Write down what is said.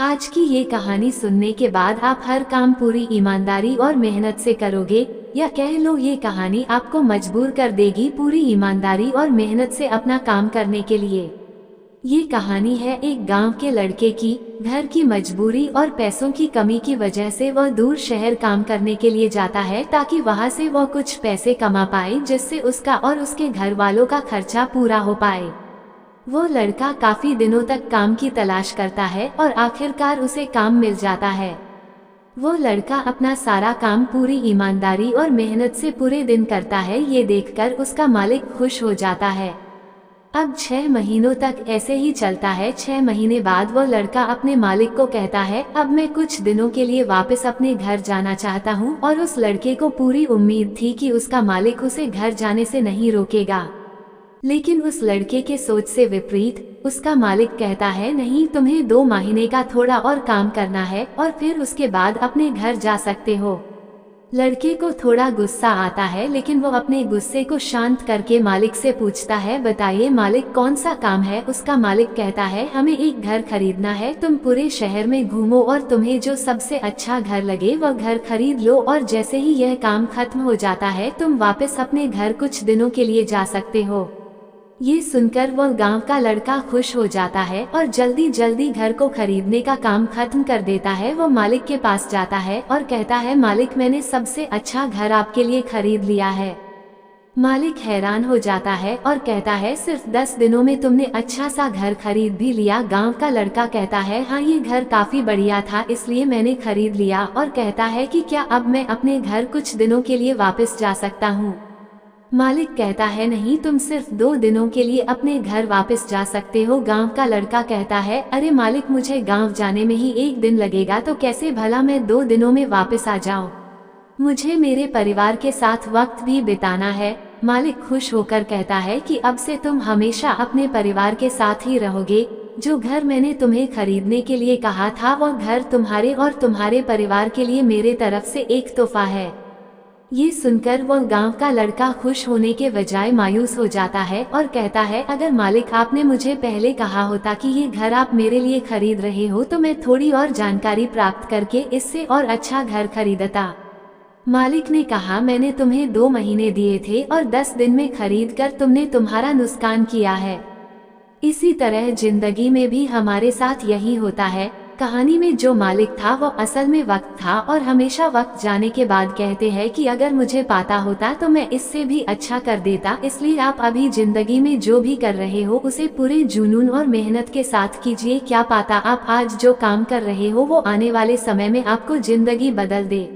आज की ये कहानी सुनने के बाद आप हर काम पूरी ईमानदारी और मेहनत से करोगे, या कह लो ये कहानी आपको मजबूर कर देगी पूरी ईमानदारी और मेहनत से अपना काम करने के लिए। ये कहानी है एक गांव के लड़के की। घर की मजबूरी और पैसों की कमी की वजह से वह दूर शहर काम करने के लिए जाता है ताकि वहां से वह कुछ पैसे कमा पाए, जिससे उसका और उसके घर वालों का खर्चा पूरा हो पाए। वो लड़का काफी दिनों तक काम की तलाश करता है और आखिरकार उसे काम मिल जाता है। वो लड़का अपना सारा काम पूरी ईमानदारी और मेहनत से पूरे दिन करता है। ये देखकर उसका मालिक खुश हो जाता है। अब 6 महीनों तक ऐसे ही चलता है। 6 महीने बाद वो लड़का अपने मालिक को कहता है, अब मैं कुछ दिनों के लिए वापस अपने घर जाना चाहता हूँ। और उस लड़के को पूरी उम्मीद थी कि उसका मालिक उसे घर जाने से नहीं रोकेगा, लेकिन उस लड़के के सोच से विपरीत उसका मालिक कहता है, नहीं, तुम्हें 2 महीने का थोड़ा और काम करना है और फिर उसके बाद अपने घर जा सकते हो। लड़के को थोड़ा गुस्सा आता है, लेकिन वो अपने गुस्से को शांत करके मालिक से पूछता है, बताइए मालिक, कौन सा काम है। उसका मालिक कहता है, हमें एक घर खरीदना है। तुम पूरे शहर में घूमो और तुम्हें जो सबसे अच्छा घर लगे वह घर खरीद लो, और जैसे ही यह काम खत्म हो जाता है तुम वापस अपने घर कुछ दिनों के लिए जा सकते हो। ये सुनकर वह गांव का लड़का खुश हो जाता है और जल्दी जल्दी घर को खरीदने का काम खत्म कर देता है। वो मालिक के पास जाता है और कहता है, मालिक, मैंने सबसे अच्छा घर आपके लिए खरीद लिया है। मालिक हैरान हो जाता है और कहता है, सिर्फ 10 दिनों में तुमने अच्छा सा घर खरीद भी लिया। गांव का लड़का कहता है, हाँ, ये घर काफी बढ़िया था इसलिए मैंने खरीद लिया। और कहता है कि क्या अब मैं अपने घर कुछ दिनों के लिए वापस जा सकता हूँ। मालिक कहता है, नहीं, तुम सिर्फ 2 दिनों के लिए अपने घर वापस जा सकते हो। गांव का लड़का कहता है, अरे मालिक, मुझे गांव जाने में ही 1 दिन लगेगा, तो कैसे भला मैं 2 दिनों में वापस आ जाऊं। मुझे मेरे परिवार के साथ वक्त भी बिताना है। मालिक खुश होकर कहता है कि अब से तुम हमेशा अपने परिवार के साथ ही रहोगे। जो घर मैंने तुम्हें खरीदने के लिए कहा था वह घर तुम्हारे और तुम्हारे परिवार के लिए मेरे तरफ से एक तोहफा है। ये सुनकर वह गांव का लड़का खुश होने के बजाय मायूस हो जाता है और कहता है, अगर मालिक, आपने मुझे पहले कहा होता कि ये घर आप मेरे लिए खरीद रहे हो तो मैं थोड़ी और जानकारी प्राप्त करके इससे और अच्छा घर खरीदता। मालिक ने कहा, मैंने तुम्हें 2 महीने दिए थे और 10 दिन में खरीद कर तुमने तुम्हारा नुकसान किया है। इसी तरह जिंदगी में भी हमारे साथ यही होता है। कहानी में जो मालिक था वो असल में वक्त था, और हमेशा वक्त जाने के बाद कहते हैं कि अगर मुझे पता होता तो मैं इससे भी अच्छा कर देता। इसलिए आप अभी जिंदगी में जो भी कर रहे हो उसे पूरे जुनून और मेहनत के साथ कीजिए। क्या पता आप आज जो काम कर रहे हो वो आने वाले समय में आपको जिंदगी बदल दे।